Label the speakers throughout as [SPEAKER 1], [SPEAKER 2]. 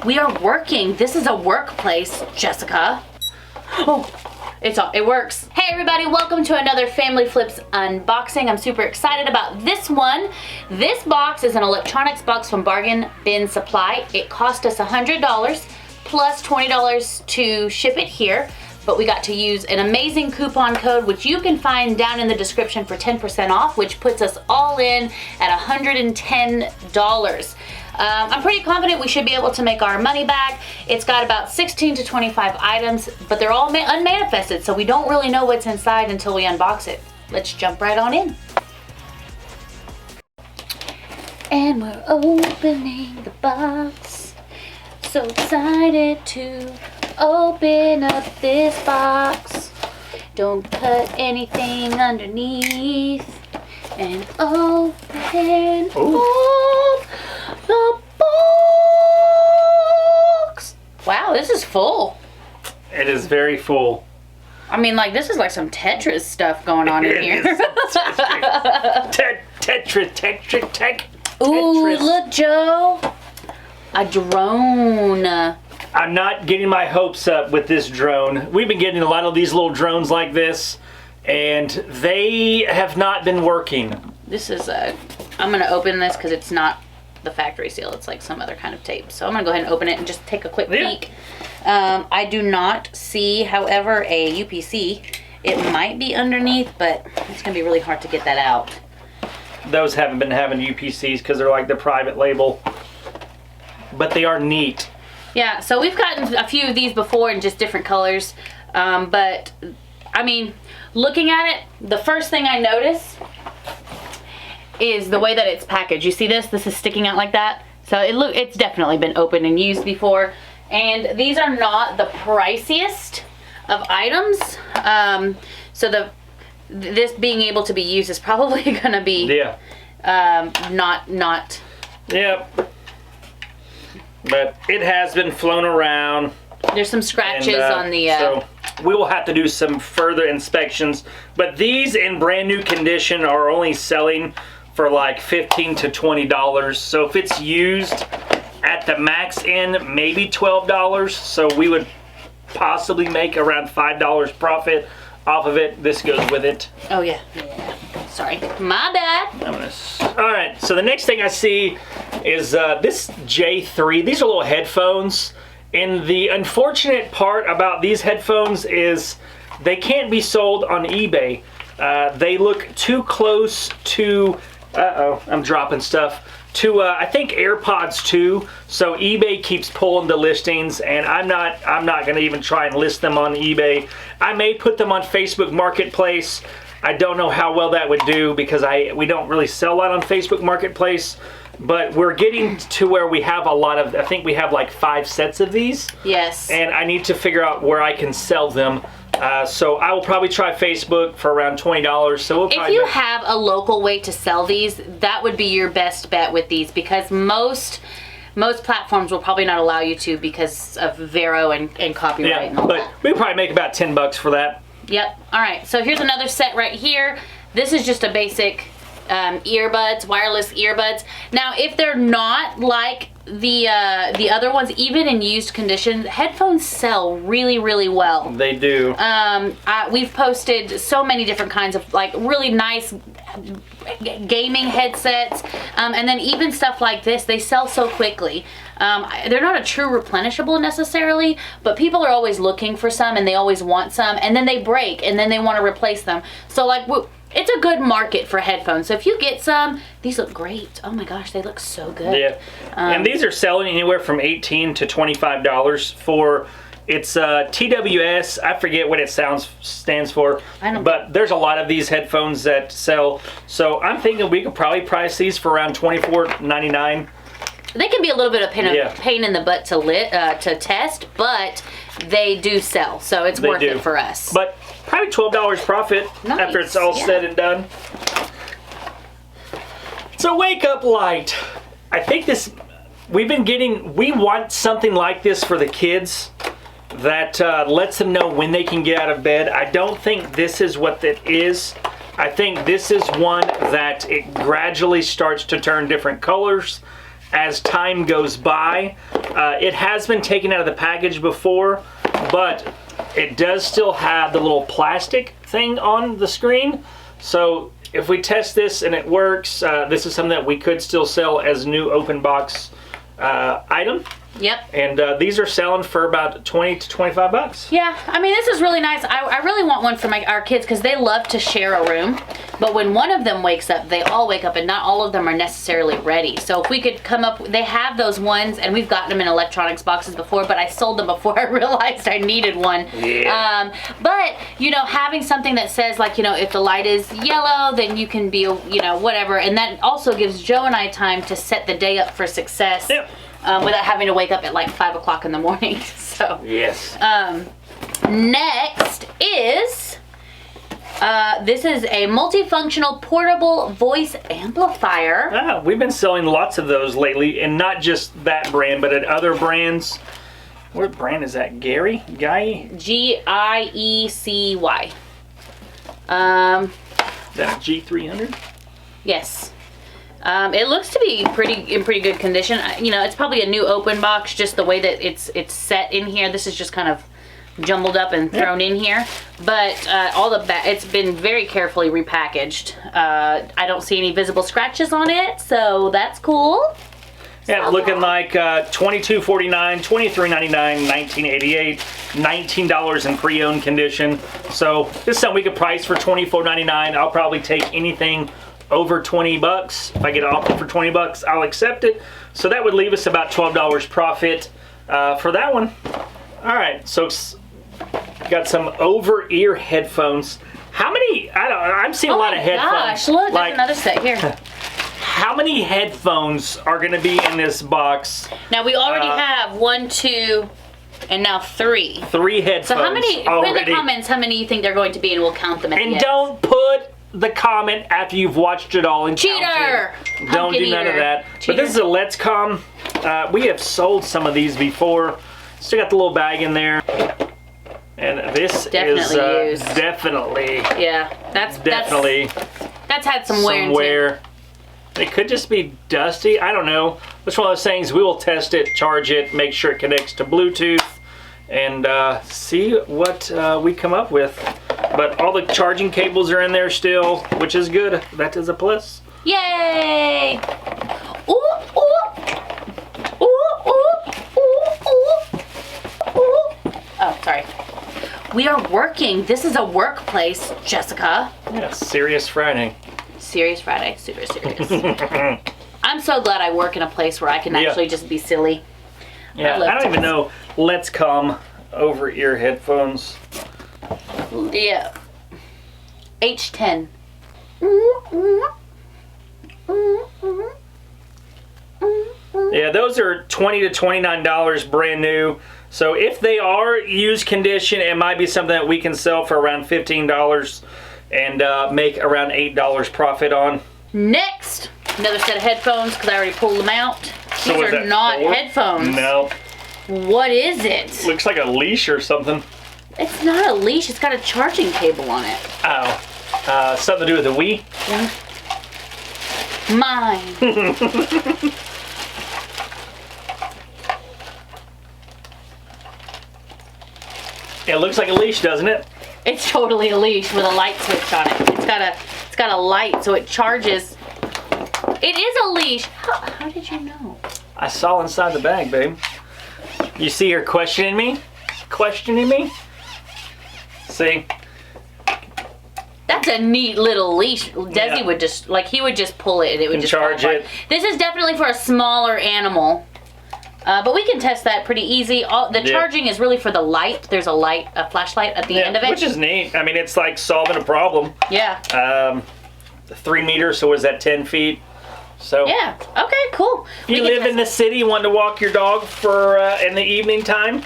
[SPEAKER 1] We are working. This is a workplace, Jessica. Oh, it works. Hey everybody, welcome to another Family Flips unboxing. I'm super excited about this one. This box is an electronics box from Bargain Bin Supply. It cost us $100 plus $20 to ship it here, but we got to use an amazing coupon code, which you can find down in the description for 10% off, which puts us all in at $110. I'm pretty confident we should be able to make our money back. It's got about 16 to 25 items, but they're all unmanifested, so we don't really know what's inside until we unbox it. Let's jump right on in. And we're opening the box. So excited to open up this box. Don't cut anything underneath. And open up the box. Wow, this is full.
[SPEAKER 2] It is very full.
[SPEAKER 1] I mean, like, this is like some Tetris stuff going on in here.
[SPEAKER 2] Tetris.
[SPEAKER 1] Ooh, look, Joe. A drone.
[SPEAKER 2] I'm not getting my hopes up with this drone. We've been getting a lot of these little drones like this, and they have not been working.
[SPEAKER 1] This is I'm going to open this because it's not the factory seal. It's like some other kind of tape. So I'm going to go ahead and open it and just take a quick peek. I do not see, however, a UPC. It might be underneath, but it's going to be really hard to get that out.
[SPEAKER 2] Those haven't been having UPCs because they're like the private label. But they are neat.
[SPEAKER 1] Yeah, so we've gotten a few of these before in just different colors. But, I mean, looking at it, the first thing I notice is the way that it's packaged. You see this? This is sticking out like that. So it's definitely been opened and used before. And these are not the priciest of items. So this being able to be used is probably going to be not.
[SPEAKER 2] Yep. But it has been flown around.
[SPEAKER 1] There's some scratches on the...
[SPEAKER 2] So we will have to do some further inspections. But these in brand new condition are only selling for like $15 to $20. So if it's used at the max end, maybe $12. So we would possibly make around $5 profit off of it. This goes with it.
[SPEAKER 1] Oh yeah. Sorry, my bad.
[SPEAKER 2] All right, so the next thing I see is this J3. These are little headphones. And the unfortunate part about these headphones is they can't be sold on eBay. They look too close to, I'm dropping stuff, to I think AirPods 2. So eBay keeps pulling the listings, and I'm not going to even try and list them on eBay. I may put them on Facebook Marketplace. I don't know how well that would do because we don't really sell a lot on Facebook Marketplace, but we're getting to where we have a lot of, I think we have like 5 sets of these.
[SPEAKER 1] Yes.
[SPEAKER 2] And I need to figure out where I can sell them. So I will probably try Facebook for around $20. So we'll
[SPEAKER 1] if you have a local way to sell these, that would be your best bet with these, because most platforms will probably not allow you to because of Vero and copyright and all that.
[SPEAKER 2] But we'll probably make about $10 for that.
[SPEAKER 1] Yep. All right. So here's another set right here. This is just a basic earbuds, wireless earbuds. Now, if they're not like the other ones, even in used condition, headphones sell really, really well.
[SPEAKER 2] They do.
[SPEAKER 1] We've posted so many different kinds of like really nice gaming headsets, and then even stuff like this, they sell so quickly. They're not a true replenishable necessarily, but people are always looking for some, and they always want some, and then they break, and then they want to replace them. So like, it's a good market for headphones. So if you get some, these look great. Oh my gosh, they look so good.
[SPEAKER 2] Yeah, and these are selling anywhere from $18 to $25 for. It's TWS. I forget what it stands for. But there's a lot of these headphones that sell. So I'm thinking we could probably price these for around $24.99.
[SPEAKER 1] They can be a little bit of pain in the butt to test, but they do sell, so it's worth it for us.
[SPEAKER 2] But probably $12 profit after it's all said and done. It's a wake-up light. I think we want something like this for the kids that lets them know when they can get out of bed. I don't think this is what that is. I think this is one that it gradually starts to turn different colors. as time goes by. It has been taken out of the package before, but it does still have the little plastic thing on the screen. So if we test this and it works, this is something that we could still sell as new open box item.
[SPEAKER 1] Yep.
[SPEAKER 2] And these are selling for about 20 to 25 bucks.
[SPEAKER 1] Yeah, I mean, this is really nice. I really want one for our kids because they love to share a room. But when one of them wakes up, they all wake up, and not all of them are necessarily ready. So if we could come up, they have those ones, and we've gotten them in electronics boxes before, but I sold them before I realized I needed one.
[SPEAKER 2] Yeah.
[SPEAKER 1] But, you know, having something that says, like, you know, if the light is yellow, then you can be, you know, whatever. And that also gives Joe and I time to set the day up for success.
[SPEAKER 2] Yep.
[SPEAKER 1] Without having to wake up at like 5 o'clock in the morning. So
[SPEAKER 2] yes.
[SPEAKER 1] Next is this is a multifunctional portable voice amplifier.
[SPEAKER 2] We've been selling lots of those lately, and not just that brand, but at other brands. What brand is that? Guy?
[SPEAKER 1] Giecy.
[SPEAKER 2] Is that a G300?
[SPEAKER 1] Yes. It looks to be in pretty good condition. You know, it's probably a new open box, just the way that it's set in here. This is just kind of jumbled up and thrown in here. But it's been very carefully repackaged. I don't see any visible scratches on it, so that's cool.
[SPEAKER 2] Yeah, looking like $22.49, $23.99, $19.88, $19 in pre-owned condition. So this is something we could price for $24.99. I'll probably take anything over 20 bucks. If I get an offer for 20 bucks, I'll accept it. So that would leave us about $12 profit for that one. All right, so got some over-ear headphones. How many? I'm seeing a lot of headphones.
[SPEAKER 1] Gosh, look, there's another set here.
[SPEAKER 2] How many headphones are going to be in this box?
[SPEAKER 1] Now we already have 1, 2, and now 3.
[SPEAKER 2] 3 headphones.
[SPEAKER 1] So how many?
[SPEAKER 2] Already.
[SPEAKER 1] Put in the comments how many you think they're going to be, and we'll count them at the end.
[SPEAKER 2] And don't put the comment after you've watched it all and
[SPEAKER 1] Cheater!
[SPEAKER 2] Counted. Don't do none of that.
[SPEAKER 1] Cheater.
[SPEAKER 2] But this is a Let's Come. We have sold some of these before. Still got the little bag in there. And this
[SPEAKER 1] definitely
[SPEAKER 2] is definitely.
[SPEAKER 1] Yeah, that's had some wear.
[SPEAKER 2] It could just be dusty. I don't know. It's one of those things. We will test it, charge it, make sure it connects to Bluetooth, and see what we come up with. But all the charging cables are in there still, which is good. That is a plus.
[SPEAKER 1] Yay! Ooh, ooh. Ooh, ooh, ooh, ooh. Ooh. Oh, sorry. We are working. This is a workplace, Jessica.
[SPEAKER 2] Yeah, serious Friday.
[SPEAKER 1] Serious Friday. Super serious. I'm so glad I work in a place where I can actually just be silly.
[SPEAKER 2] Yeah, I don't even know. Let's Come over-ear headphones.
[SPEAKER 1] Yeah. H10.
[SPEAKER 2] Yeah, those are $20 to $29 brand new. So if they are used condition, it might be something that we can sell for around $15 and make around $8 profit on. Next,
[SPEAKER 1] another set of headphones because I already pulled them out.
[SPEAKER 2] So
[SPEAKER 1] These are not headphones.
[SPEAKER 2] No.
[SPEAKER 1] What is it?
[SPEAKER 2] Looks like a leash or something.
[SPEAKER 1] It's not a leash. It's got a charging cable on it.
[SPEAKER 2] Oh. Something to do with the Wii?
[SPEAKER 1] Yeah. Mine.
[SPEAKER 2] It looks like a leash, doesn't it?
[SPEAKER 1] It's totally a leash with a light switch on it. It's got a light, so it charges. It is a leash. How did you know?
[SPEAKER 2] I saw inside the bag, babe. You see her questioning me? Questioning me? See?
[SPEAKER 1] That's a neat little leash. Desi would just, like, he would just pull it and it would just
[SPEAKER 2] charge it.
[SPEAKER 1] This is definitely for a smaller animal. But we can test that pretty easy. The charging is really for the light. There's a flashlight at the end of it.
[SPEAKER 2] Which is neat. I mean, it's like solving a problem.
[SPEAKER 1] Yeah.
[SPEAKER 2] 3 meters, so what is that, 10 feet? So
[SPEAKER 1] yeah. Okay, cool.
[SPEAKER 2] If you live in the city, want to walk your dog for in the evening time,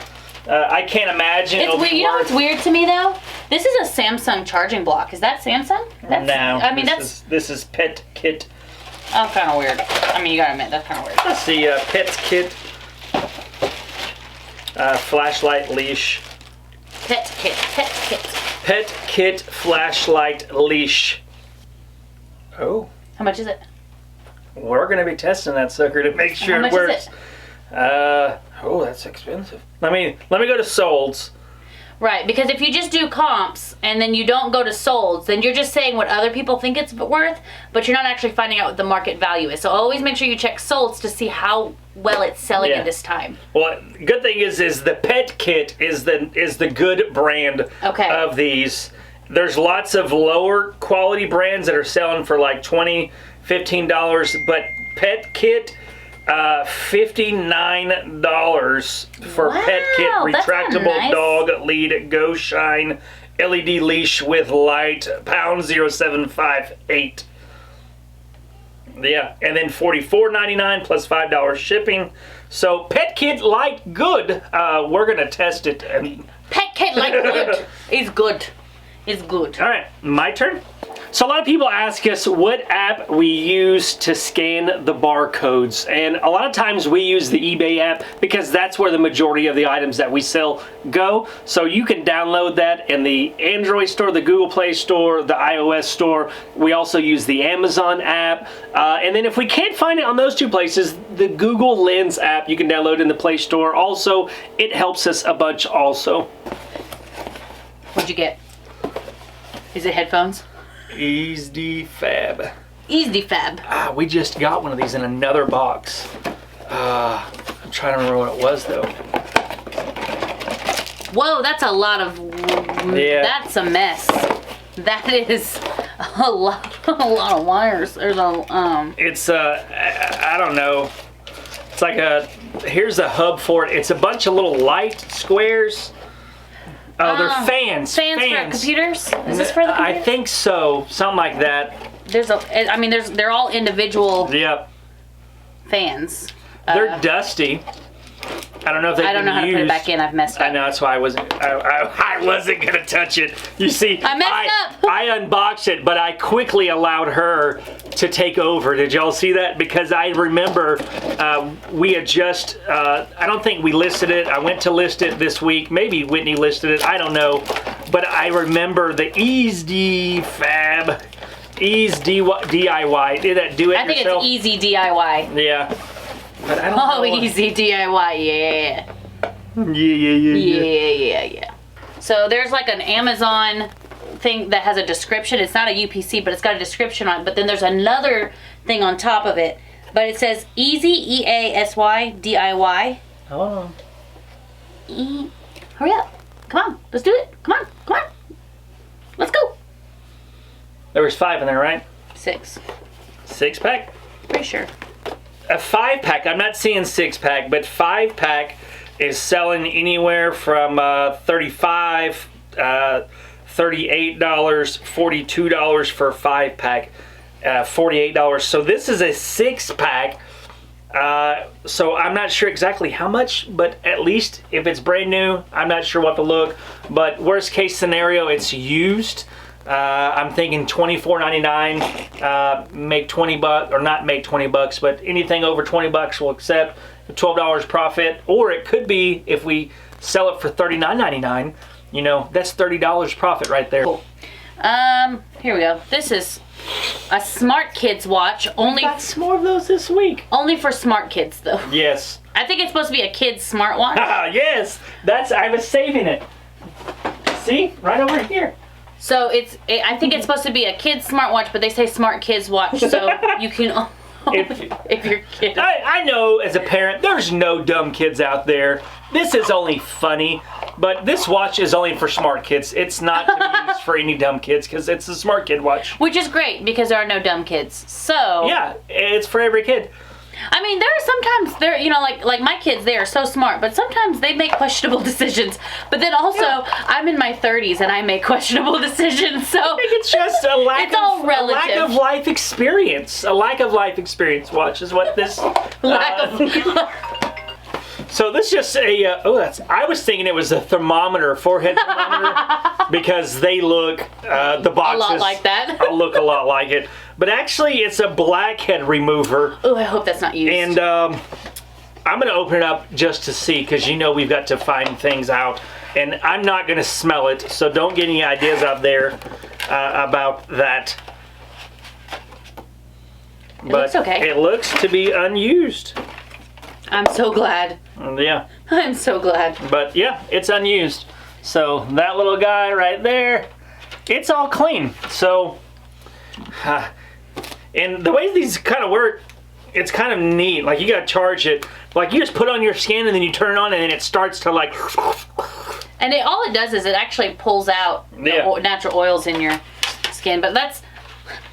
[SPEAKER 2] I can't imagine.
[SPEAKER 1] It's weird. You know what's weird to me though? This is a Samsung charging block. Is that Samsung?
[SPEAKER 2] No.
[SPEAKER 1] I mean,
[SPEAKER 2] this is Pet Kit.
[SPEAKER 1] Oh, kind of weird. I mean, you gotta admit that's kind of weird.
[SPEAKER 2] Let's see, Pet's Kit. Flashlight leash.
[SPEAKER 1] Pet Kit.
[SPEAKER 2] Pet Kit flashlight leash. Oh.
[SPEAKER 1] How much is it?
[SPEAKER 2] we're going to be testing that sucker to make sure it works. Oh, that's expensive. Let me go to Solds.
[SPEAKER 1] Right, because if you just do comps and then you don't go to Solds, then you're just saying what other people think it's worth, but you're not actually finding out what the market value is. So always make sure you check Solds to see how well it's selling in this time.
[SPEAKER 2] Well, good thing is the Pet Kit is the good brand of these. There's lots of lower quality brands that are selling for like $20, $15, but Pet Kit, $59 for Pet Kit retractable dog lead Go Shine LED leash with light, pound 0758. Yeah, and then $44.99 plus $5 shipping. So Pet Kit like good. We're gonna test it. And
[SPEAKER 1] Pet Kit like good is good. It's good.
[SPEAKER 2] All right, my turn.
[SPEAKER 3] So a lot of people ask us what app we use to scan the barcodes, and a lot of times we use the eBay app because that's where the majority of the items that we sell go. So you can download that in the Android store, the Google Play Store, the iOS store. We also use the Amazon app, and then if we can't find it on those two places, the Google Lens app you can download in the Play Store. Also, it helps us a bunch also.
[SPEAKER 1] What'd you get? Is it headphones?
[SPEAKER 2] Easy Fab.
[SPEAKER 1] Easy Fab.
[SPEAKER 2] We just got one of these in another box. I'm trying to remember what it was though.
[SPEAKER 1] Whoa, that's a lot of.
[SPEAKER 2] Yeah.
[SPEAKER 1] That's a mess. That is a lot of wires. There's a
[SPEAKER 2] It's I don't know. It's like here's a hub for it. It's a bunch of little light squares. Oh, they're fans.
[SPEAKER 1] Fans for computers? Is this for the computer?
[SPEAKER 2] I think so. Something like that.
[SPEAKER 1] They're all individual
[SPEAKER 2] Yep.
[SPEAKER 1] fans.
[SPEAKER 2] They're dusty. I don't know if they've
[SPEAKER 1] I don't know how to put it back in. I've messed up.
[SPEAKER 2] I know, that's why I wasn't gonna touch it. You see,
[SPEAKER 1] I messed up.
[SPEAKER 2] I unboxed it, but I quickly allowed her to take over. Did y'all see that? Because I remember we had just, I don't think we listed it. I went to list it this week. Maybe Whitney listed it. I don't know. But I remember the Easy Fab, Ease DIY. Did that do it
[SPEAKER 1] I think
[SPEAKER 2] yourself?
[SPEAKER 1] it's Easy DIY.
[SPEAKER 2] Yeah. But I don't know.
[SPEAKER 1] Easy DIY, yeah. Yeah. So there's like an Amazon thing that has a description. It's not a UPC, but it's got a description on it. But then there's another thing on top of it. But it says Easy, EASY, DIY.
[SPEAKER 2] Oh.
[SPEAKER 1] Hurry up. Come on, let's do it. Come on. Let's go.
[SPEAKER 2] There was 5 in there, right?
[SPEAKER 1] 6.
[SPEAKER 2] 6-pack?
[SPEAKER 1] Pretty sure.
[SPEAKER 2] A 5-pack, I'm not seeing 6-pack, but 5-pack is selling anywhere from $35, $38, $42 for a 5-pack, $48. So this is a 6-pack. So I'm not sure exactly how much, but at least if it's brand new, I'm not sure what to look. But worst case scenario, it's used. I'm thinking $24.99, make 20 bucks, or not make 20 bucks, but anything over 20 bucks we'll accept, $12 profit. Or it could be if we sell it for $39.99, you know, that's $30 profit right there.
[SPEAKER 1] Cool. Here we go. This is a Smart Kids watch. Only
[SPEAKER 2] Got some more of those this week.
[SPEAKER 1] Only for smart kids though.
[SPEAKER 2] Yes.
[SPEAKER 1] I think it's supposed to be a kid's smartwatch.
[SPEAKER 2] Yes, I was saving it. See, right over here.
[SPEAKER 1] So I think it's supposed to be a kid's smartwatch, but they say Smart Kids watch, so you can if you're kid.
[SPEAKER 2] I know as a parent, there's no dumb kids out there. This is only funny, but this watch is only for smart kids. It's not to be used for any dumb kids because it's a smart kid watch.
[SPEAKER 1] Which is great because there are no dumb kids. So
[SPEAKER 2] yeah, it's for every kid.
[SPEAKER 1] I mean, there are sometimes like my kids, they are so smart, but sometimes they make questionable decisions. But then also, I'm in my 30s and I make questionable decisions. So
[SPEAKER 2] I think it's just a lack
[SPEAKER 1] all relative.
[SPEAKER 2] A lack of life experience. A lack of life experience watch is what this. So this just I was thinking it was a thermometer, forehead thermometer, because they look, the boxes.
[SPEAKER 1] A lot like that.
[SPEAKER 2] Look a lot like it. But actually it's a blackhead remover.
[SPEAKER 1] Oh, I hope that's not used.
[SPEAKER 2] And I'm going to open it up just to see, because you know we've got to find things out. And I'm not going to smell it, so don't get any ideas out there about that. But
[SPEAKER 1] looks okay.
[SPEAKER 2] it looks to be unused.
[SPEAKER 1] I'm so glad.
[SPEAKER 2] Yeah.
[SPEAKER 1] I'm so glad.
[SPEAKER 2] But yeah, it's unused. So that little guy right there, it's all clean. So, and the way these kind of work, it's kind of neat. Like you gotta charge it. Like you just put on your skin and then you turn it on and then it starts to like.
[SPEAKER 1] And all it does is it actually pulls out the natural oils in your skin. But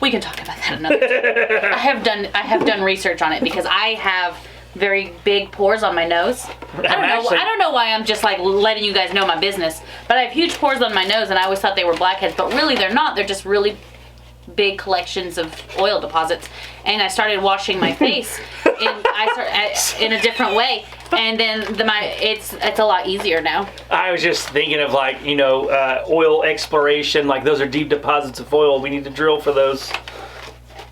[SPEAKER 1] we can talk about that another time. I have done research on it because I have very big pores on my nose. I don't know why I'm just like letting you guys know my business, but I have huge pores on my nose, and I always thought they were blackheads, but really they're not. They're just really big collections of oil deposits. And I started washing my face in a different way, and then it's a lot easier now.
[SPEAKER 2] I was just thinking of like, you know, oil exploration. Like those are deep deposits of oil. We need to drill for those.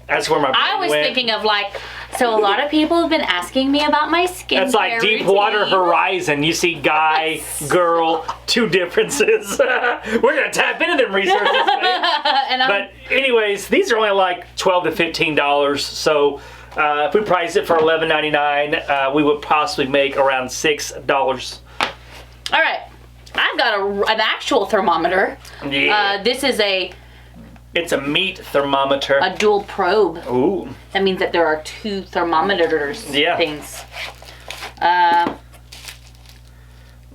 [SPEAKER 2] That's where my brain
[SPEAKER 1] I was
[SPEAKER 2] went.
[SPEAKER 1] thinking of like, so a lot of people have been asking me about my skin.
[SPEAKER 2] That's like Deepwater Horizon. You see guy, girl, two differences. We're gonna tap into them researchers. But anyways, these are only like $12 to $15. So if we price it for $11.99, we would possibly make around $6.
[SPEAKER 1] All right, I've got an actual thermometer.
[SPEAKER 2] Yeah.
[SPEAKER 1] This is
[SPEAKER 2] It's a meat thermometer.
[SPEAKER 1] a dual probe.
[SPEAKER 2] Ooh.
[SPEAKER 1] That means that there are two thermometers things.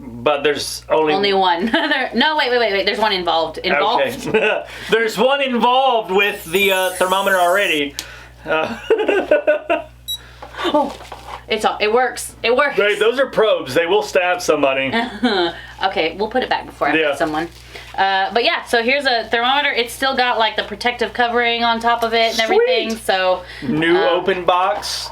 [SPEAKER 2] But there's only
[SPEAKER 1] one. No, wait. There's one involved.
[SPEAKER 2] Okay. There's one involved with the thermometer already.
[SPEAKER 1] Oh, it works. It works.
[SPEAKER 2] Those are probes. They will stab somebody.
[SPEAKER 1] Okay, we'll put it back before I hit someone. But yeah, so here's a thermometer. It's still got like the protective covering on top of it and everything. So
[SPEAKER 2] new open box.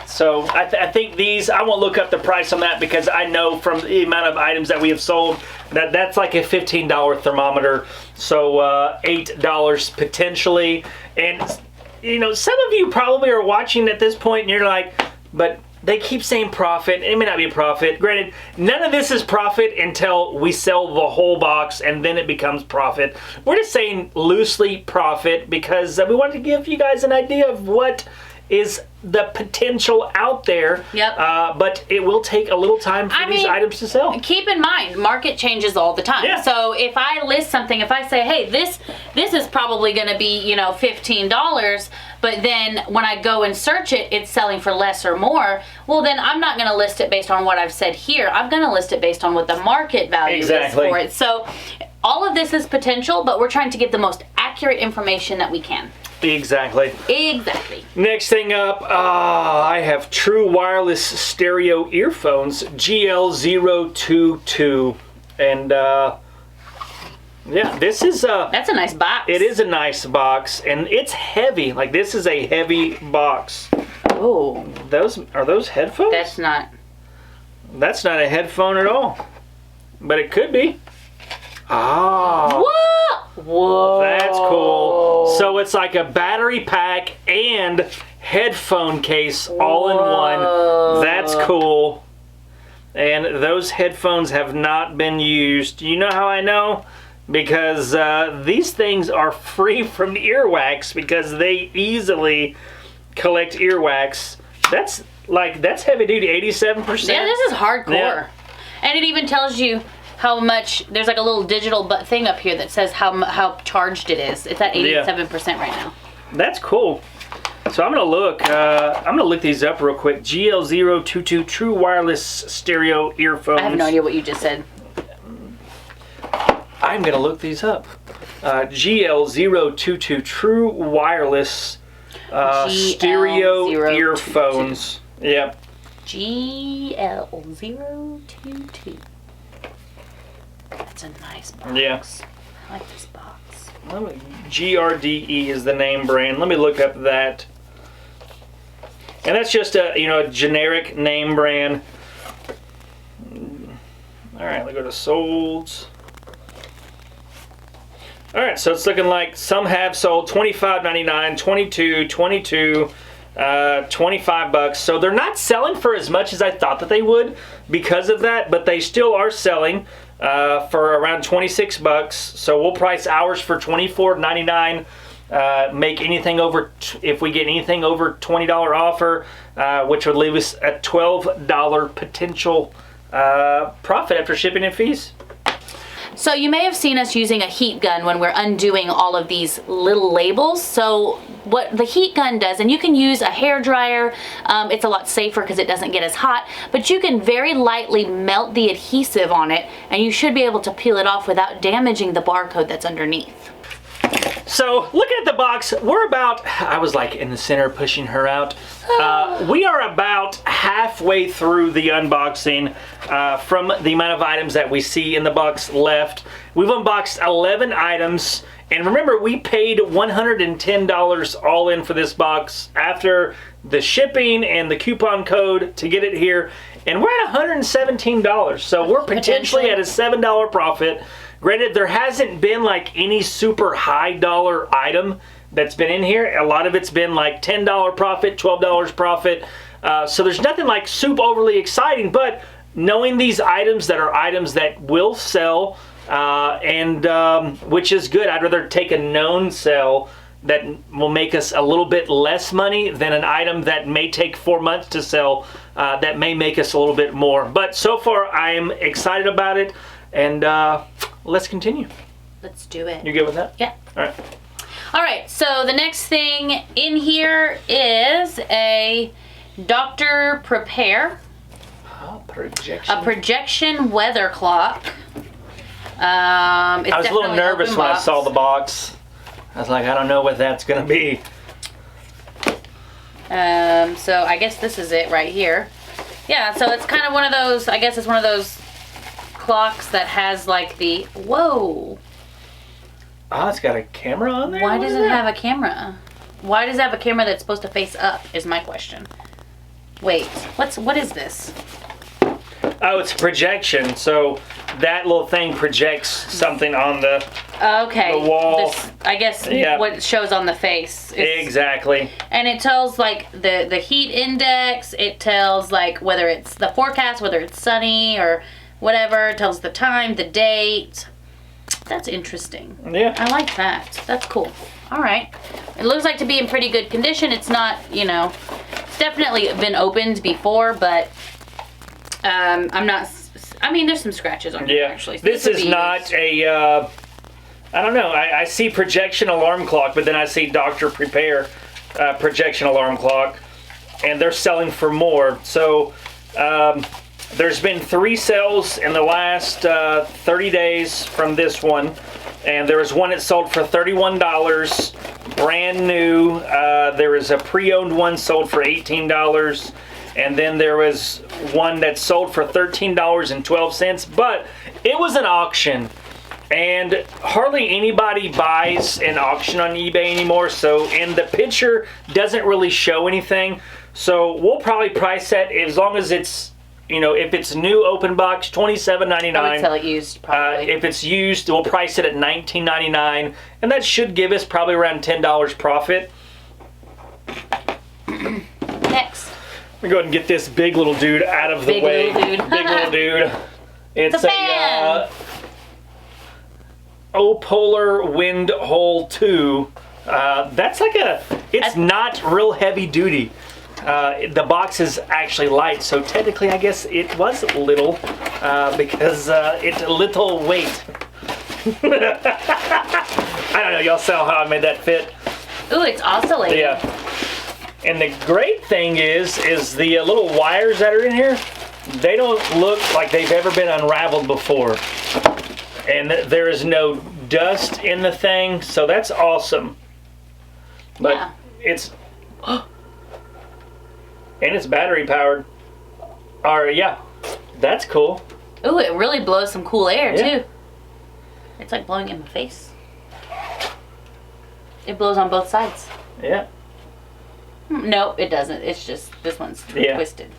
[SPEAKER 2] So I think these, I won't look up the price on that because I know from the amount of items that we have sold that that's like a $15 thermometer. So $8 potentially. And you know, some of you probably are watching at this point and you're like, but they keep saying profit. It may not be a profit. Granted, none of this is profit until we sell the whole box and then it becomes profit. We're just saying loosely profit because we wanted to give you guys an idea of what is the potential out there.
[SPEAKER 1] Yep.
[SPEAKER 2] But it will take a little time for these items to sell.
[SPEAKER 1] Keep in mind, market changes all the time.
[SPEAKER 2] Yeah.
[SPEAKER 1] So if I list something, if I say, hey, this is probably going to be, you know, $15, but then when I go and search it, it's selling for less or more, well, then I'm not going to list it based on what I've said here. I'm going to list it based on what the market value is for it. So all of this is potential, but we're trying to give the most accurate information that we can.
[SPEAKER 2] Exactly. Next thing up, I have true wireless stereo earphones, GL022. And yeah, this is
[SPEAKER 1] that's a nice box.
[SPEAKER 2] It is a nice box, and it's heavy. Like this is a heavy box.
[SPEAKER 1] Oh.
[SPEAKER 2] Are those headphones?
[SPEAKER 1] That's not
[SPEAKER 2] a headphone at all. But it could be. Ah.
[SPEAKER 1] What? Whoa.
[SPEAKER 2] That's cool. So it's like a battery pack and headphone case all in one. That's cool. And those headphones have not been used. You know how I know? Because these things are free from earwax because they easily collect earwax. That's heavy duty, 87%.
[SPEAKER 1] Yeah, this is hardcore.
[SPEAKER 2] Yeah.
[SPEAKER 1] And it even tells you how much. There's like a little digital thing up here that says how charged it is. It's at 87% right now.
[SPEAKER 2] That's cool. So I'm gonna look these up real quick. GL022 True Wireless Stereo Earphones.
[SPEAKER 1] I have no idea what you just said.
[SPEAKER 2] I'm gonna look these up. GL022 True Wireless Stereo Earphones. Yep.
[SPEAKER 1] GL022. That's a nice box.
[SPEAKER 2] Yeah.
[SPEAKER 1] I like this box.
[SPEAKER 2] GRDE is the name brand. Let me look up that. And that's just a generic name brand. All right, let's go to solds. All right, so it's looking like some have sold $25.99, $22, $25. So they're not selling for as much as I thought that they would because of that, but they still are selling for around $26. So we'll price ours for $24.99. make anything over, if we get anything over $20 offer, which would leave us a $12 potential profit after shipping and fees.
[SPEAKER 1] So you may have seen us using a heat gun when we're undoing all of these little labels. So what the heat gun does, and you can use a hair dryer, it's a lot safer because it doesn't get as hot, but you can very lightly melt the adhesive on it and you should be able to peel it off without damaging the barcode that's underneath.
[SPEAKER 2] So looking at the box, we're about, I was like in the center pushing her out. We are about halfway through the unboxing from the amount of items that we see in the box left. We've unboxed 11 items. And remember, we paid $110 all in for this box after the shipping and the coupon code to get it here. And we're at $117. So we're potentially at a $7 profit. Granted, there hasn't been like any super high dollar item that's been in here. A lot of it's been like $10 profit, $12 profit. So there's nothing like super overly exciting, but knowing these items that are items that will sell, which is good. I'd rather take a known sell that will make us a little bit less money than an item that may take 4 months to sell, that may make us a little bit more. But so far, I'm excited about it. And let's continue.
[SPEAKER 1] Let's do it.
[SPEAKER 2] You good with that?
[SPEAKER 1] Yeah.
[SPEAKER 2] All right.
[SPEAKER 1] All right, so the next thing in here is a Dr. Prepare.
[SPEAKER 2] Oh, projection.
[SPEAKER 1] A projection weather clock.
[SPEAKER 2] I was a little nervous when I saw the box. I was like, I don't know what that's going to be.
[SPEAKER 1] So I guess this is it right here. Yeah, so it's kind of one of those, I guess it's one of those clocks that has like the, whoa.
[SPEAKER 2] Oh, it's got a camera on there?
[SPEAKER 1] Why does it have a camera? Why does it have a camera that's supposed to face up is my question. Wait, what is this?
[SPEAKER 2] Oh, it's a projection. So that little thing projects something on the wall.
[SPEAKER 1] This, I guess what it shows on the face.
[SPEAKER 2] Exactly.
[SPEAKER 1] And it tells like the heat index. It tells like whether it's the forecast, whether it's sunny or whatever. It tells the time, the date. That's interesting.
[SPEAKER 2] Yeah.
[SPEAKER 1] I like that. That's cool. All right. It looks like to be in pretty good condition. It's not, it's definitely been opened before, but I'm not, I mean, there's some scratches on here actually. So
[SPEAKER 2] this is not a, I don't know. I see projection alarm clock, but then I see Dr. Prepare projection alarm clock, and they're selling for more. So there's been 3 sales in the last 30 days from this one, and there was one that sold for $31, brand new. There was a pre-owned one sold for $18, and then there was one that sold for $13.12, but it was an auction. And hardly anybody buys an auction on eBay anymore, and the picture doesn't really show anything. So we'll probably price that, as long as it's, if it's new open box, $27.99.
[SPEAKER 1] I would sell it used, probably.
[SPEAKER 2] If it's used, we'll price it at $19.99, and that should give us probably around $10 profit.
[SPEAKER 1] Next.
[SPEAKER 2] Let me go ahead and get this big little dude out of the way.
[SPEAKER 1] Big little dude.
[SPEAKER 2] It's
[SPEAKER 1] a fan.
[SPEAKER 2] O-Polar Wind Hole 2. That's like it's not real heavy duty. The box is actually light, so technically I guess it was little because it's a little weight. I don't know, y'all saw how I made that fit.
[SPEAKER 1] Ooh, it's oscillating.
[SPEAKER 2] Yeah. And the great thing is the little wires that are in here, they don't look like they've ever been unraveled before. And there is no dust in the thing, so that's awesome. But it's... And it's battery powered. Yeah, that's cool.
[SPEAKER 1] Ooh, it really blows some cool air too. It's like blowing in my face. It blows on both sides.
[SPEAKER 2] Yeah.
[SPEAKER 1] No, it doesn't. It's just, this one's twisted.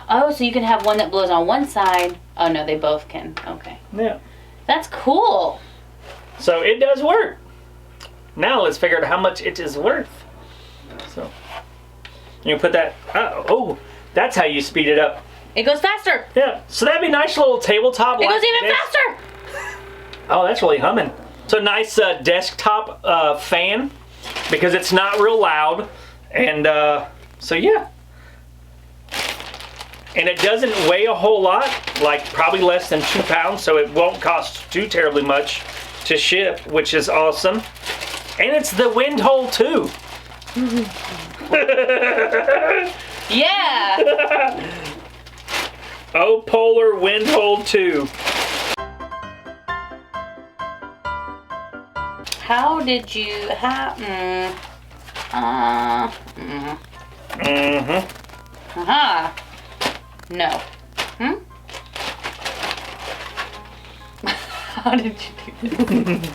[SPEAKER 1] Oh, so you can have one that blows on one side. Oh no, they both can. Okay.
[SPEAKER 2] Yeah.
[SPEAKER 1] That's cool.
[SPEAKER 2] So it does work. Now let's figure out how much it is worth. So you put that, that's how you speed it up.
[SPEAKER 1] It goes faster.
[SPEAKER 2] Yeah, so that'd be a nice little tabletop.
[SPEAKER 1] It goes even faster.
[SPEAKER 2] Oh, that's really humming. It's a nice desktop fan because it's not real loud. And so yeah. And it doesn't weigh a whole lot, like probably less than 2 pounds, so it won't cost too terribly much to ship, which is awesome. And it's the wind hole too.
[SPEAKER 1] Yeah.
[SPEAKER 2] Polar wind hole 2.
[SPEAKER 1] How did you No. How did you do this?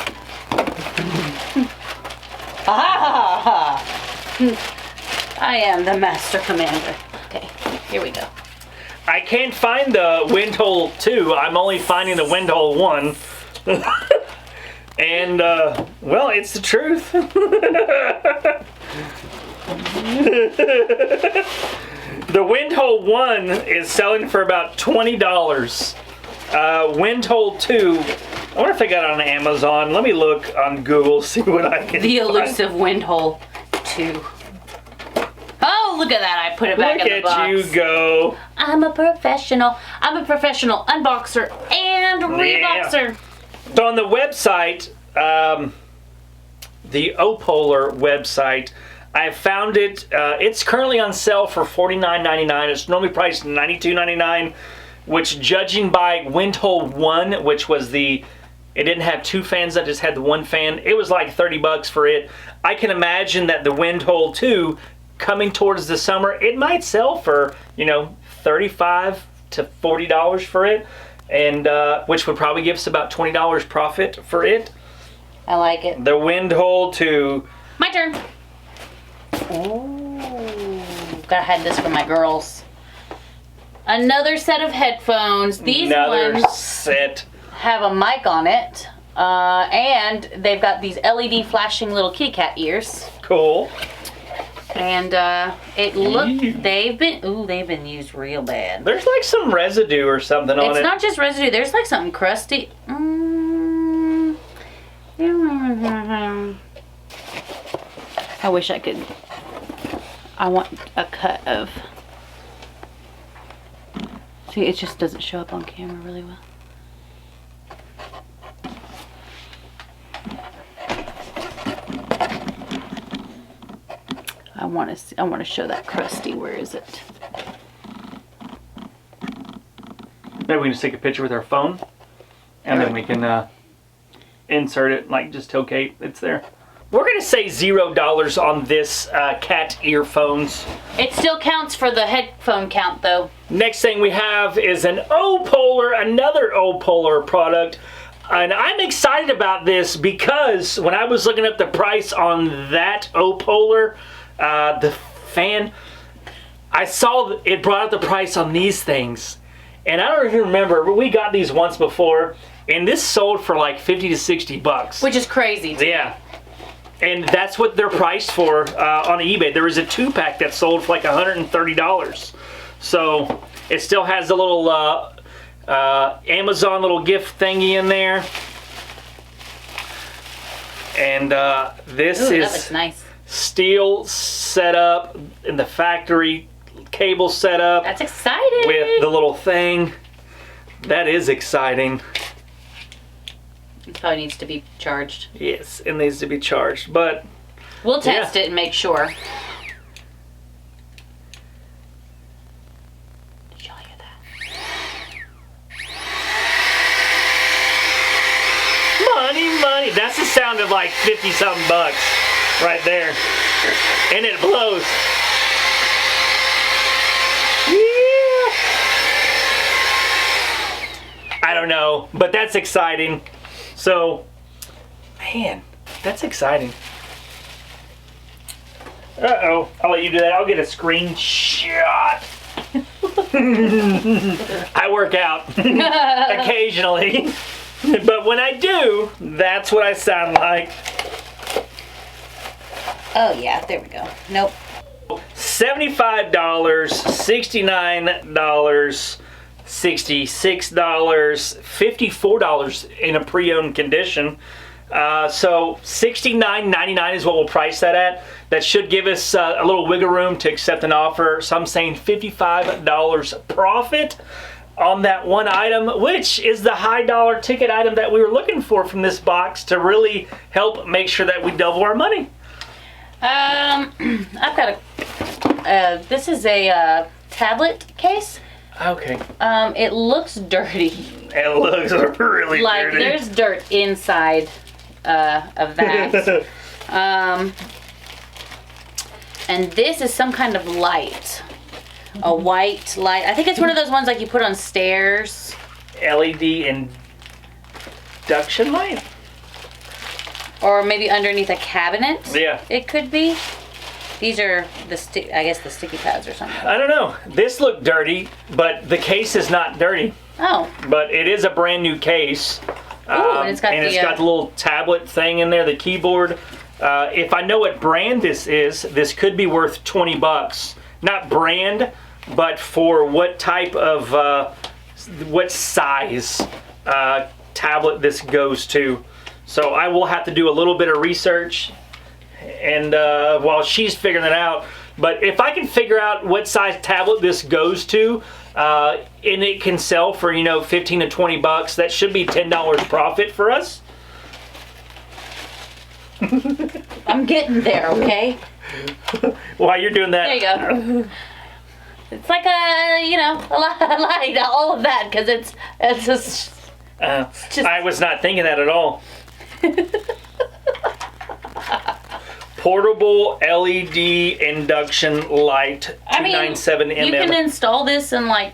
[SPEAKER 1] I am the master commander. Okay, here we go.
[SPEAKER 2] I can't find the wind hole 2. I'm only finding the wind hole 1. And, well, it's the truth. The wind hole 1 is selling for about $20. Wind hole 2, I wonder if I got it on Amazon. Let me look on Google, see what I can
[SPEAKER 1] The
[SPEAKER 2] find.
[SPEAKER 1] elusive wind hole 2. Oh, look at that. I put it back in the box.
[SPEAKER 2] Look at you go.
[SPEAKER 1] I'm a professional. I'm a professional unboxer and reboxer.
[SPEAKER 2] So on the website, the Opolar website, I found it. It's currently on sale for $49.99. It's normally priced $92.99, which, judging by wind hole 1, which was it didn't have 2 fans, that just had the 1 fan. It was like $30 for it. I can imagine that the wind hole 2, coming towards the summer, it might sell for, $35 to $40 for it, and which would probably give us about $20 profit for it.
[SPEAKER 1] I like it.
[SPEAKER 2] The wind hole 2.
[SPEAKER 1] My turn. Ooh, gotta hide this for my girls. Another set of headphones. These ones
[SPEAKER 2] set.
[SPEAKER 1] have a mic on it, and they've got these LED flashing little kitty cat ears.
[SPEAKER 2] Cool.
[SPEAKER 1] And they've been used real bad.
[SPEAKER 2] There's like some residue or something on it.
[SPEAKER 1] It's not just residue. There's like something crusty. I wish I could. I want a cut of. See, it just doesn't show up on camera really well. I want to show that crusty. Where is it?
[SPEAKER 2] Maybe we can just take a picture with our phone, and then we can insert it, like just tailgate. It's there. We're gonna say $0 on this cat earphones.
[SPEAKER 1] It still counts for the headphone count, though.
[SPEAKER 2] Next thing we have is an Opolar, another Opolar product. And I'm excited about this because when I was looking up the price on that Opolar, the fan, I saw it brought up the price on these things. And I don't even remember, but we got these once before, and this sold for like 50 to 60 bucks.
[SPEAKER 1] Which is crazy.
[SPEAKER 2] Yeah. And that's what they're priced for on eBay. There was a 2-pack that sold for like $130. So it still has a little Amazon little gift thingy in there. And this
[SPEAKER 1] Ooh,
[SPEAKER 2] is
[SPEAKER 1] that looks nice.
[SPEAKER 2] Steel setup in the factory, cable setup.
[SPEAKER 1] That's exciting.
[SPEAKER 2] With the little thing. That is exciting.
[SPEAKER 1] It probably needs to be charged.
[SPEAKER 2] Yes, it needs to be charged, but
[SPEAKER 1] we'll test it and make sure. Did y'all hear that?
[SPEAKER 2] money, money. That's the sound of like 50-something bucks right there. And it blows. Yeah. I don't know, but that's exciting. So, man, that's exciting. Uh-oh. I'll let you do that. I'll get a screenshot. I work out occasionally. But when I do, that's what I sound like.
[SPEAKER 1] Oh, yeah. There we go. Nope.
[SPEAKER 2] $75, $69, $66, $54 in a pre-owned condition. So $69.99 is what we'll price that at. That should give us a little wiggle room to accept an offer. So I'm saying $55 profit on that one item, which is the high dollar ticket item that we were looking for from this box to really help make sure that we double our money.
[SPEAKER 1] I've got this is a tablet case.
[SPEAKER 2] Okay.
[SPEAKER 1] It looks dirty.
[SPEAKER 2] It looks really
[SPEAKER 1] Like
[SPEAKER 2] dirty.
[SPEAKER 1] there's dirt inside of that. And this is some kind of light. A white light. I think it's one of those ones like you put on stairs.
[SPEAKER 2] LED induction light?
[SPEAKER 1] Or maybe underneath a cabinet.
[SPEAKER 2] Yeah.
[SPEAKER 1] It could be. These are the I guess the sticky pads or something.
[SPEAKER 2] I don't know. This looked dirty, but the case is not dirty.
[SPEAKER 1] Oh.
[SPEAKER 2] But it is a brand new case.
[SPEAKER 1] Ooh, and it's got
[SPEAKER 2] the little tablet thing in there, the keyboard. If I know what brand this is, this could be worth $20. Not brand, but for what type of, what size tablet this goes to. So I will have to do a little bit of research, and while she's figuring it out. But if I can figure out what size tablet this goes to, and it can sell for, you know, $15 to $20, that should be $10 profit for us.
[SPEAKER 1] I'm getting there, okay?
[SPEAKER 2] While you're doing that,
[SPEAKER 1] There you go. It's like a light, all of that, because it's just.
[SPEAKER 2] I was not thinking that at all. Portable LED induction light, 297
[SPEAKER 1] You
[SPEAKER 2] mm.
[SPEAKER 1] can install this in like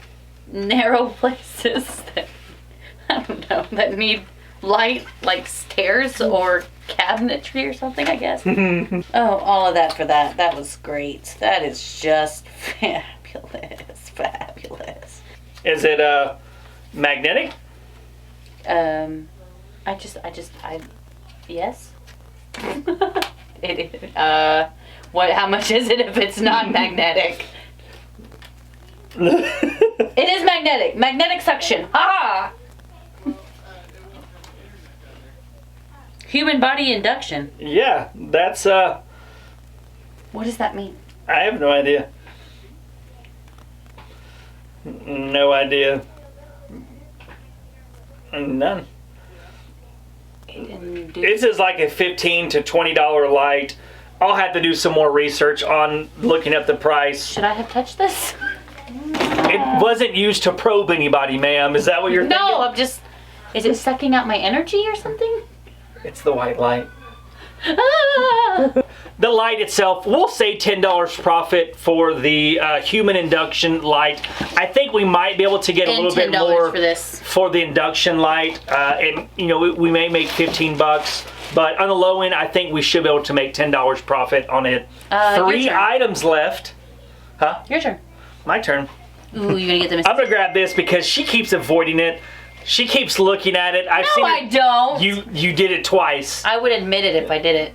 [SPEAKER 1] narrow places that I don't know that need light, like stairs or cabinetry or something, I guess. Oh, all of that for that. That was great. That is just fabulous. Fabulous.
[SPEAKER 2] Is it magnetic?
[SPEAKER 1] Yes. It is. How much is it if it's not magnetic? It is magnetic. Magnetic suction. Ha! Human body induction.
[SPEAKER 2] Yeah, that's
[SPEAKER 1] What does that mean?
[SPEAKER 2] I have no idea. No idea. None. This is like a $15 to $20 light. I'll have to do some more research on looking up the price.
[SPEAKER 1] Should I have touched this?
[SPEAKER 2] It wasn't used to probe anybody, ma'am. Is that what you're thinking?
[SPEAKER 1] No, I'm just. Is it sucking out my energy or something?
[SPEAKER 2] It's the white light.
[SPEAKER 1] Ah!
[SPEAKER 2] The light itself, we'll say $10 profit for the human induction light. I think we might be able to get a little bit more
[SPEAKER 1] for this.
[SPEAKER 2] For the induction light, and you know we may make $15, but on the low end, I think we should be able to make $10 profit on it. 3 items left. Huh?
[SPEAKER 1] Your turn.
[SPEAKER 2] My turn.
[SPEAKER 1] Ooh, you're gonna get them.
[SPEAKER 2] I'm gonna grab this because she keeps avoiding it. She keeps looking at it. I've seen
[SPEAKER 1] I don't.
[SPEAKER 2] You did it twice.
[SPEAKER 1] I would admit it if I did it.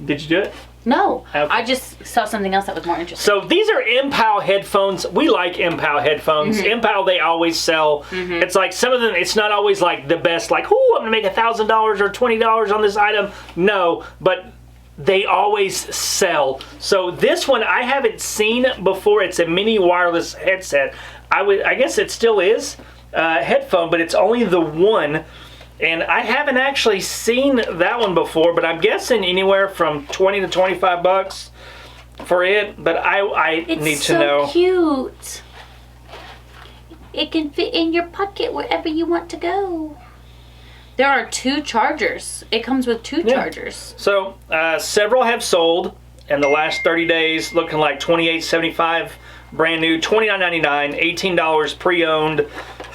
[SPEAKER 2] Did you do it?
[SPEAKER 1] No.
[SPEAKER 2] Okay.
[SPEAKER 1] I just saw something else that was more interesting.
[SPEAKER 2] So these are Impal headphones. We like Impal headphones. Impal, they always sell. It's like some of them, it's not always like the best, like, ooh, I'm gonna make $1,000 or $20 on this item. No, but they always sell. So this one I haven't seen before. It's a mini wireless headset. I guess it still is a headphone, but it's only the one. And I haven't actually seen that one before, but I'm guessing anywhere from $20 to $25 for it. But I need to know.
[SPEAKER 1] It's so cute. It can fit in your pocket wherever you want to go. There are 2 chargers. It comes with 2 chargers.
[SPEAKER 2] So several have sold in the last 30 days, looking like $28.75 brand new, $29.99, $18 pre-owned,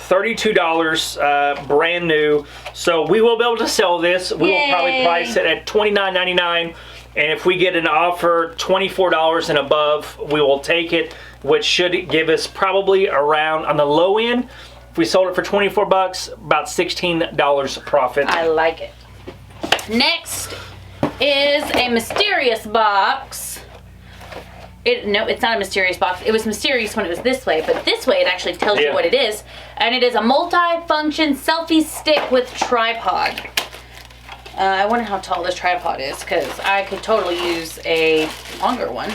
[SPEAKER 2] $32 brand new. So we will be able to sell this. We will probably price it at $29.99, and if we get an offer $24 and above, we will take it, which should give us probably around, on the low end, if we sold it for $24, about $16 profit.
[SPEAKER 1] I like it. Next is a mysterious box. No, it's not a mysterious box. It was mysterious when it was this way, but this way it actually tells you what it is. And it is a multi-function selfie stick with tripod. I wonder how tall this tripod is, because I could totally use a longer one.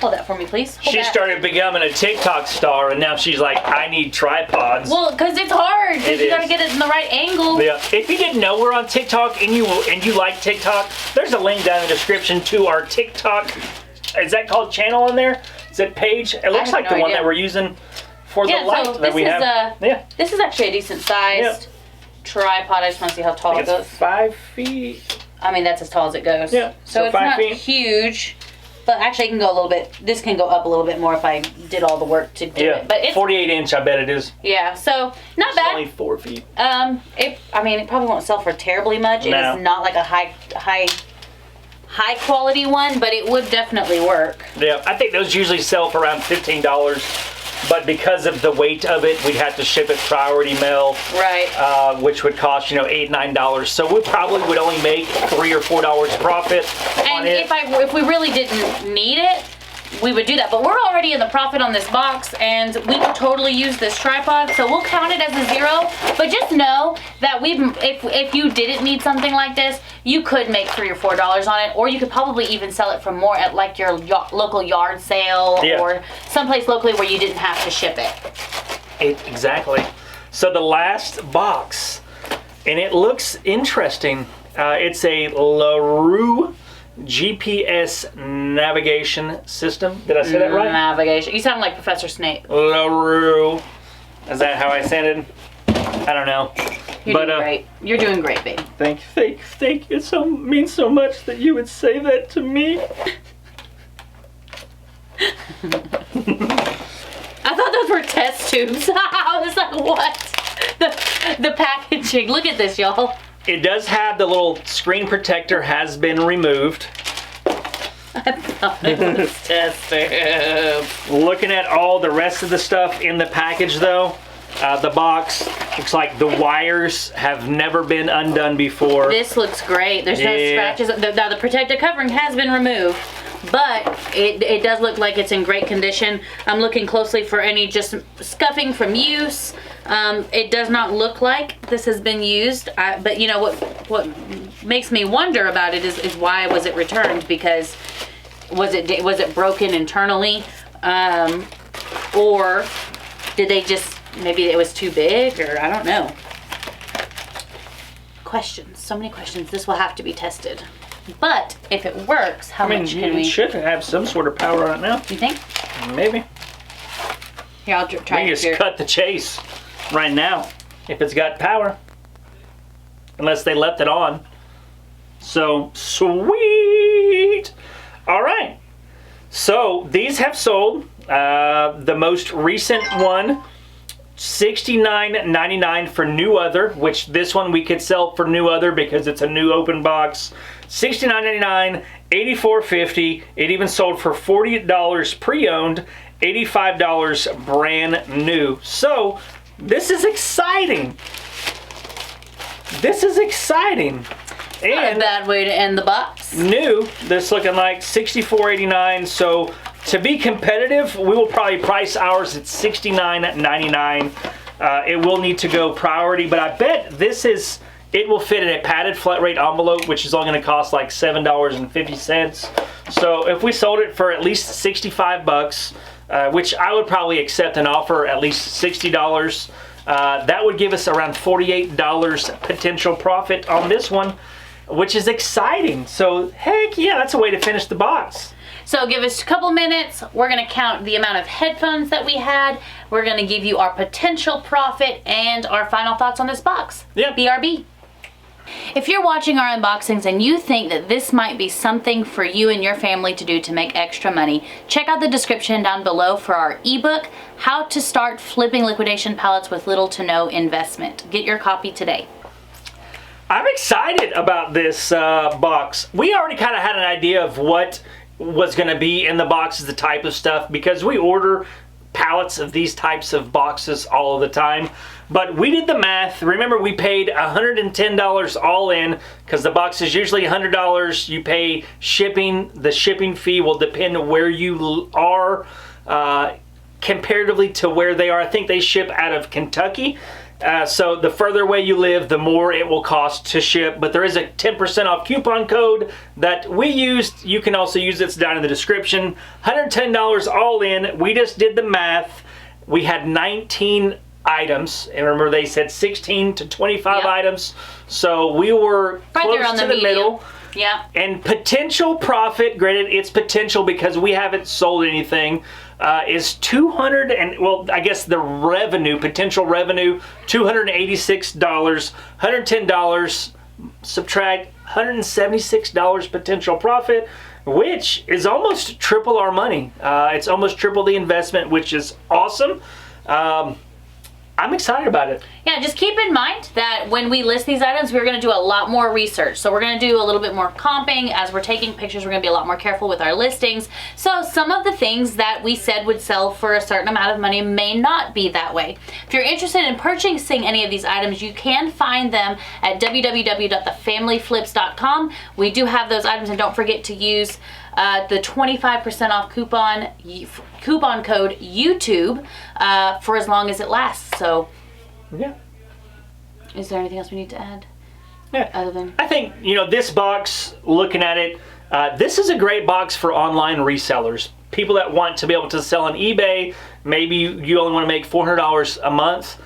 [SPEAKER 1] Hold that for me, please. Hold
[SPEAKER 2] She
[SPEAKER 1] that.
[SPEAKER 2] started becoming a TikTok star, and now she's like, I need tripods.
[SPEAKER 1] Well, because it's hard. You gotta get it in the right angle.
[SPEAKER 2] Yeah. If you didn't know we're on TikTok and you like TikTok, there's a link down in the description to our TikTok. Is that called channel in there? Is it page? It looks like the one that we're using for the light
[SPEAKER 1] so
[SPEAKER 2] that we have.
[SPEAKER 1] This is actually a decent sized tripod. I just want to see how tall it goes.
[SPEAKER 2] 5 feet.
[SPEAKER 1] I mean, that's as tall as it goes.
[SPEAKER 2] Yeah.
[SPEAKER 1] So it's
[SPEAKER 2] 5
[SPEAKER 1] not
[SPEAKER 2] feet.
[SPEAKER 1] huge, but actually it can go a little bit. This can go up a little bit more if I did all the work to do it. But it's
[SPEAKER 2] 48 inch, I bet it is.
[SPEAKER 1] Yeah. So not
[SPEAKER 2] It's
[SPEAKER 1] bad.
[SPEAKER 2] only 4 feet.
[SPEAKER 1] It probably won't sell for terribly much.
[SPEAKER 2] No.
[SPEAKER 1] It is not like a high quality one, but it would definitely work.
[SPEAKER 2] Yeah, I think those usually sell for around $15. But because of the weight of it, we'd have to ship it priority mail,
[SPEAKER 1] Right.
[SPEAKER 2] which would cost $8, $9. So we probably would only make $3 or $4 profit on
[SPEAKER 1] And
[SPEAKER 2] it.
[SPEAKER 1] if we really didn't need it, we would do that. But we're already in the profit on this box, and we could totally use this tripod, so we'll count it as a 0. But just know that if you didn't need something like this, you could make $3 or $4 on it, or you could probably even sell it for more at like your local yard sale or someplace locally where you didn't have to ship it.
[SPEAKER 2] Exactly. So the last box, and it looks interesting. It's a LaRue GPS navigation system. Did I say that right?
[SPEAKER 1] Navigation. You sound like Professor Snape.
[SPEAKER 2] LaRue. Is that how I sounded? I don't know.
[SPEAKER 1] You're doing great. You're doing great, babe.
[SPEAKER 2] Thank you. It means so much that you would say that to me.
[SPEAKER 1] I thought those were test tubes. I was like, what? The packaging. Look at this, y'all.
[SPEAKER 2] It does have the little screen protector has been removed.
[SPEAKER 1] I thought it was test tubes.
[SPEAKER 2] Looking at all the rest of the stuff in the package though, the box looks like the wires have never been undone before.
[SPEAKER 1] This looks great. There's no scratches. Now the protective covering has been removed, but it does look like it's in great condition. I'm looking closely for any just scuffing from use. It does not look like this has been used, but you know what makes me wonder about it is why was it returned? Because was it broken internally, or did they just, maybe it was too big, or I don't know. Questions, so many questions. This will have to be tested. But if it works, how much can we?
[SPEAKER 2] It should have some sort of power on it now.
[SPEAKER 1] You think?
[SPEAKER 2] Maybe.
[SPEAKER 1] Here, I'll try
[SPEAKER 2] We
[SPEAKER 1] it
[SPEAKER 2] just
[SPEAKER 1] here.
[SPEAKER 2] cut the chase right now if it's got power. Unless they left it on. So, sweet! All right. So, these have sold. The most recent one, $69.99 for New Other, which this one we could sell for New Other because it's a new open box. $69.99, $84.50. It even sold for $40 pre-owned, $85 brand new. So, this is exciting. This is exciting.
[SPEAKER 1] Not a bad way to end the box.
[SPEAKER 2] New, this looking like $64.89. So to be competitive, we will probably price ours at $69.99. It will need to go priority, but I bet it will fit in a padded flat rate envelope, which is only going to cost like $7.50. So if we sold it for at least 65 bucks, which I would probably accept an offer at least $60, that would give us around $48 potential profit on this one, which is exciting. So heck yeah, that's a way to finish the box.
[SPEAKER 1] So give us a couple minutes. We're going to count the amount of headphones that we had. We're going to give you our potential profit and our final thoughts on this box.
[SPEAKER 2] Yeah.
[SPEAKER 1] BRB. If you're watching our unboxings and you think that this might be something for you and your family to do to make extra money, check out the description down below for our ebook, How to Start Flipping Liquidation Pallets with Little to No Investment. Get your copy today.
[SPEAKER 2] I'm excited about this box. We already kind of had an idea of what was going to be in the boxes, the type of stuff, because we order pallets of these types of boxes all of the time. But we did the math. Remember, we paid $110 all in because the box is usually $100. You pay shipping. The shipping fee will depend on where you are comparatively to where they are. I think they ship out of Kentucky. So the further away you live, the more it will cost to ship. But there is a 10% off coupon code that we used. You can also use it. It's down in the description. $110 all in. We just did the math. We had 19 items, and remember they said 16 to 25 items. So we were
[SPEAKER 1] right
[SPEAKER 2] close
[SPEAKER 1] there on
[SPEAKER 2] to
[SPEAKER 1] the
[SPEAKER 2] the middle.
[SPEAKER 1] Yeah.
[SPEAKER 2] And potential profit, granted it's potential because we haven't sold anything, is 200 and, well, I guess the revenue, potential revenue, $286, $110, subtract $176 potential profit, which is almost triple our money. It's almost triple the investment, which is awesome. I'm excited about it.
[SPEAKER 1] Yeah, just keep in mind that when we list these items, we're going to do a lot more research. So we're going to do a little bit more comping. As we're taking pictures, we're going to be a lot more careful with our listings. So some of the things that we said would sell for a certain amount of money may not be that way. If you're interested in purchasing any of these items, you can find them at www.thefamilyflips.com. We do have those items, and don't forget to use the 25% off coupon code YouTube for as long as it lasts. So
[SPEAKER 2] yeah.
[SPEAKER 1] Is there anything else we need to add?
[SPEAKER 2] Yeah.
[SPEAKER 1] Other than,
[SPEAKER 2] I think, you know, this box, looking at it, this is a great box for online resellers. People that want to be able to sell on eBay, maybe you only want to make $400 a month.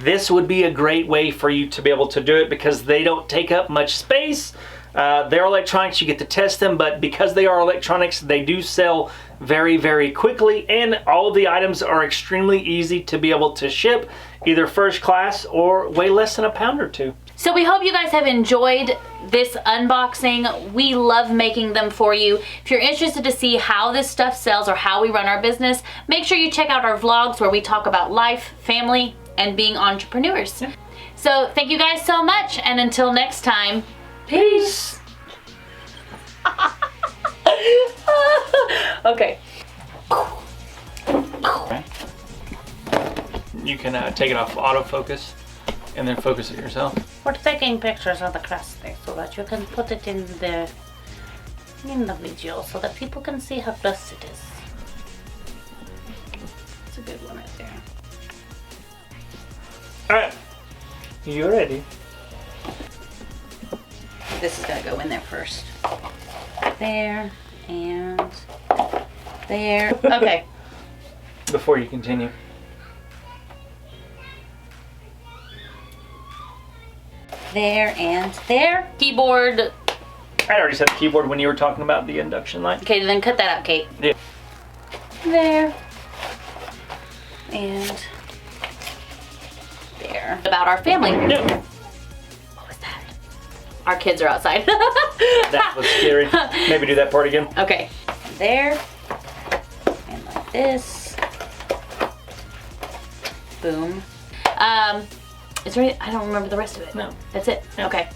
[SPEAKER 2] This would be a great way for you to be able to do it because they don't take up much space. They're electronics, you get to test them, but because they are electronics, they do sell very, very quickly, and all of the items are extremely easy to be able to ship, either first class or weigh less than a pound or two.
[SPEAKER 1] So we hope you guys have enjoyed this unboxing. We love making them for you. If you're interested to see how this stuff sells or how we run our business, make sure you check out our vlogs where we talk about life, family, and being entrepreneurs. Yeah. So thank you guys so much, and until next time, peace. Okay.
[SPEAKER 2] You can take it off autofocus and then focus it yourself.
[SPEAKER 1] We're taking pictures of the crusty so that you can put it in the video so that people can see how close it is. It's a good one right there.
[SPEAKER 2] Alright, you ready?
[SPEAKER 1] This is gonna go in there first. There and there. Okay.
[SPEAKER 2] Before you continue.
[SPEAKER 1] There and there. Keyboard.
[SPEAKER 2] I already said the keyboard when you were talking about the induction light.
[SPEAKER 1] Okay, then cut that out, Kate.
[SPEAKER 2] Yeah.
[SPEAKER 1] There. And there. About our family.
[SPEAKER 2] No.
[SPEAKER 1] What was that? Our kids are outside.
[SPEAKER 2] That was scary. Maybe do that part again.
[SPEAKER 1] Okay. There. And like this. Boom. Is there any, I don't remember the rest of it.
[SPEAKER 2] No.
[SPEAKER 1] That's it?
[SPEAKER 2] No.
[SPEAKER 1] Okay.